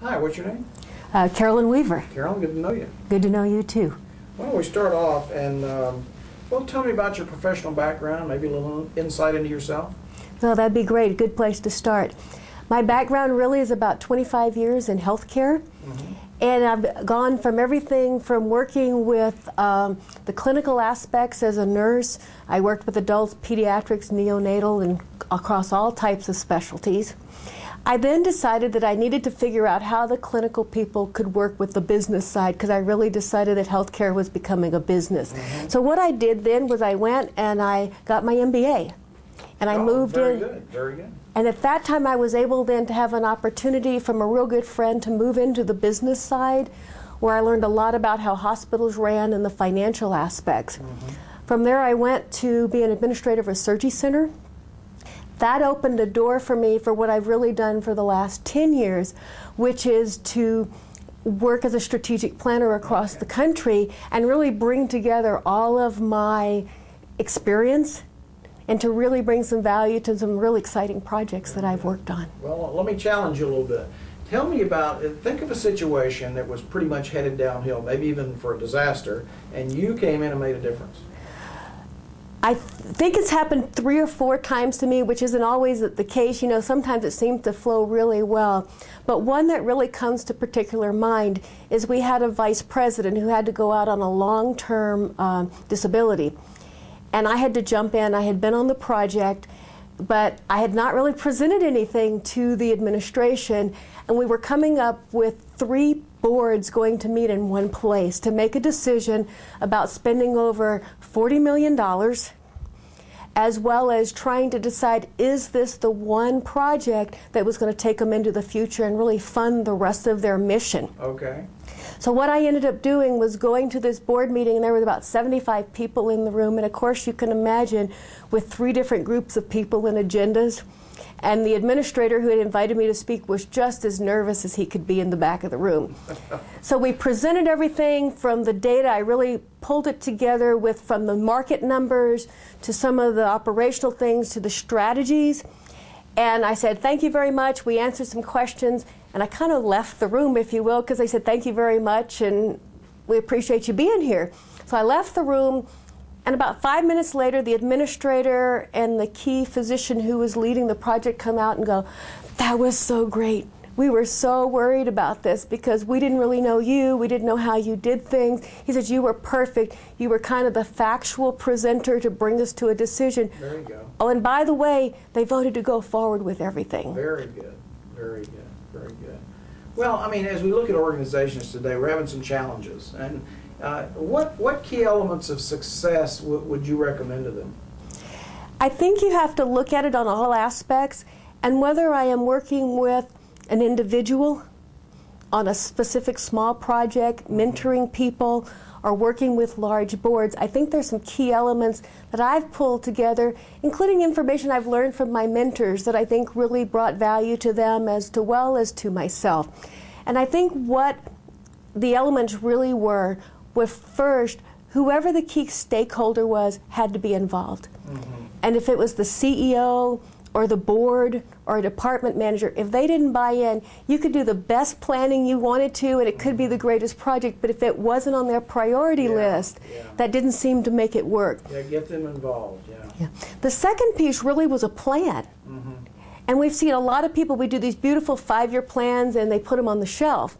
Hi, what's your name? Carolyn Weaver. Carolyn, good to know you. Good to know you too. Why don't we start off and, well, tell me about your professional background, maybe a little insight into yourself. Well, that'd be great. A good place to start. My background really is about 25 years in healthcare. And I've gone from everything from working with the clinical aspects as a nurse. I worked with adults, pediatrics, neonatal, and across all types of specialties. I then decided that I needed to figure out how the clinical people could work with the business side, because I really decided that healthcare was becoming a business. So what I did then was I went and I got my MBA. And I moved in. Very good, very good. And at that time I was able then to have an opportunity from a real good friend to move into the business side, where I learned a lot about how hospitals ran and the financial aspects. From there I went to be an administrator of a surgery center. That opened a door for me for what I've really done for the last 10 years, which is to work as a strategic planner across the country and really bring together all of my experience and to really bring some value to some really exciting projects that I've worked on. Well, let me challenge you a little bit. Tell me about, think of a situation that was pretty much headed downhill, maybe even for a disaster, and you came in and made a difference. I think it's happened 3 or 4 times to me, which isn't always the case. You know, sometimes it seems to flow really well. But one that really comes to particular mind is we had a vice president who had to go out on a long-term disability. And I had to jump in. I had been on the project, but I had not really presented anything to the administration. And we were coming up with 3 boards going to meet in one place to make a decision about spending over $40 million, as well as trying to decide, is this the one project that was going to take them into the future and really fund the rest of their mission? Okay. So what I ended up doing was going to this board meeting, and there were about 75 people in the room, and of course you can imagine with 3 different groups of people and agendas. And the administrator who had invited me to speak was just as nervous as he could be in the back of the room. So we presented everything from the data. I really pulled it together from the market numbers to some of the operational things to the strategies. And I said, thank you very much. We answered some questions. And I kind of left the room, if you will, because I said, thank you very much, and we appreciate you being here. So I left the room. And about 5 minutes later, the administrator and the key physician who was leading the project come out and go, that was so great. We were so worried about this because we didn't really know you. We didn't know how you did things. He said, you were perfect. You were kind of the factual presenter to bring us to a decision. There you go. Oh, and by the way, they voted to go forward with everything. Very good. Very good. Very good. Well, I mean, as we look at organizations today, we're having some challenges. And what key elements of success would you recommend to them? I think you have to look at it on all aspects, and whether I am working with an individual on a specific small project, mentoring people, or working with large boards, I think there's some key elements that I've pulled together, including information I've learned from my mentors that I think really brought value to them as well as to myself. And I think what the elements really were first, whoever the key stakeholder was had to be involved. And if it was the CEO or the board or a department manager, if they didn't buy in, you could do the best planning you wanted to, and it could be the greatest project, but if it wasn't on their priority list, that didn't seem to make it work. Yeah, get them involved, yeah. The second piece really was a plan. And we've seen a lot of people, we do these beautiful 5-year plans and they put them on the shelf.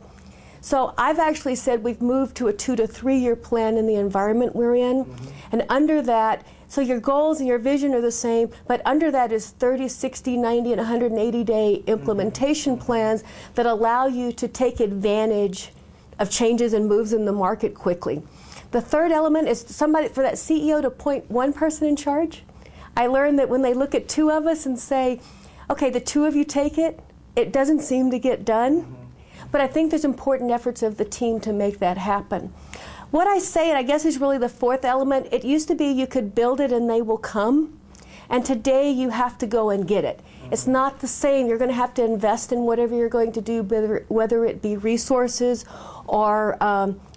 So I've actually said we've moved to a 2 to 3 year plan in the environment we're in. And under that, so your goals and your vision are the same, but under that is 30, 60, 90, and 180-day implementation plans that allow you to take advantage of changes and moves in the market quickly. The third element is for that CEO to appoint one person in charge. I learned that when they look at 2 of us and say, okay, the 2 of you take it, it doesn't seem to get done. But I think there's important efforts of the team to make that happen. What I say, and I guess is really the 4th element, it used to be you could build it and they will come. And today you have to go and get it. It's not the same. You're going to have to invest in whatever you're going to do, whether it be resources or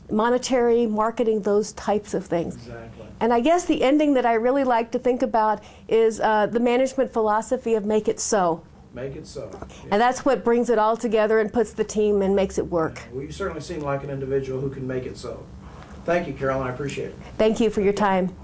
monetary, marketing, those types of things. Exactly. And I guess the ending that I really like to think about is the management philosophy of make it so. Make it so. Yeah. And that's what brings it all together and puts the team and makes it work. Well, you certainly seem like an individual who can make it so. Thank you, Carolyn. I appreciate it. Thank you for your time.